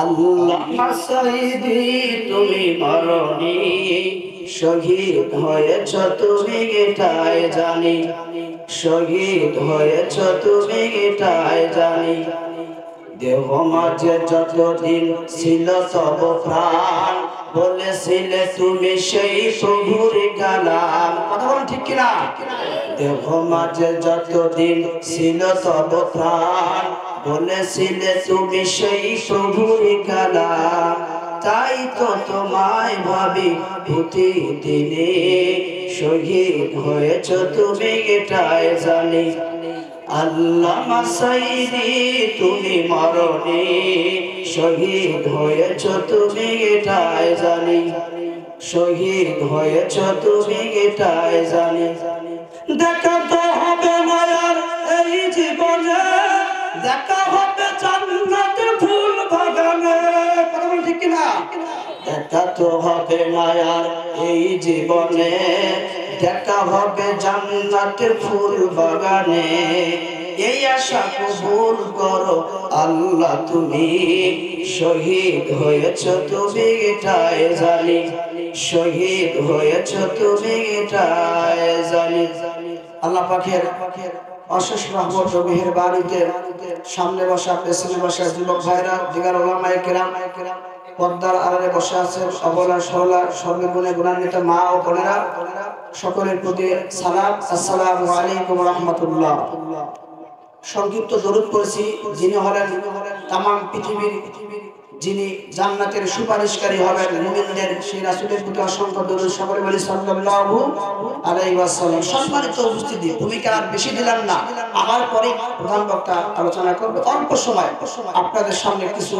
আল্লামা সাঈদী তুমি মরণি, শহীদ হয়েছ তুমি এটাই জানি, শহীদ হয়েছ তুমি এটাই জানি। দেহ মাঝে যতদিন ছিল তব প্রাণ, বলেছিলে তুমি সেই প্রভুর কালাম। কথা বলেন ঠিক কিনা? দেহ মাঝে যতদিন ছিল তব প্রাণ, বলেছিলে তুমি সেই প্রভুর কালাম। তাই তো তোমায় ভাবি প্রতিদিনে, শহীদ হয়েছ তুমি এটাই জানি। আল্লামা সাঈদী তুমি মরণি, শহীদ হয়েছ তুমি এটাই জানি, শহীদ হয়েছ তুমি এটাই জানি। দেখা তো হবে না আর এই জীবনে, দেখা হবে জান্নাতের ফুল বাগানে। কথা বল ঠিক কিনা? দেখা তো হবে না আর এই জীবনে, দেখা হবে জান্নাতের ফুল বাগানে। এই আশা কবুল করো আল্লাহ তুমি, শহীদ হয়েছ তুমি এটাই জানি, শহীদ হয়েছ তুমি এটাই জানি। আল্লাহ পাকের অশেষ রহমত ও মেহেরবানিতে সামনে বসা, পেছনে বসা যুবক ভাইরা, দিগার ওলামায়ে কেরাম, পর্দার আড়ালে বসে আছেন অবলা সরলা সর্বগুণে গুণান্বিত মা ও বোনেরা, সকলের প্রতি সালাম, আসসালামু আলাইকুম ওয়া রাহমাতুল্লাহ। সংক্ষিপ্ত দরুদ পড়েছি, যিনি হলেন তামাম পৃথিবীর, যিনি জান্নাতের সুপারিশকারী হবেন মুমিনদের, সেই রাসূলের প্রতি অসংখ্য দরুদ। সকলে বলি সাল্লাল্লাহু আলাইহি ওয়াসাল্লাম। সম্মানিত উপস্থিতি, ভূমিকা আর বেশি দিলাম না, আমার পরে প্রধান বক্তা আলোচনা করবে। অল্প সময় আপনাদের সামনে কিছু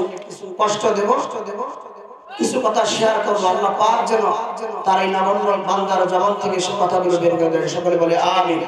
কষ্ট দেব, কিছু কথা শেয়ার করবো। আল্লাহ পাক যেন তার এই নগণ্য বান্দার জবান থেকে সে কথাগুলো বের করে দেন। সকলে বলে আমিন।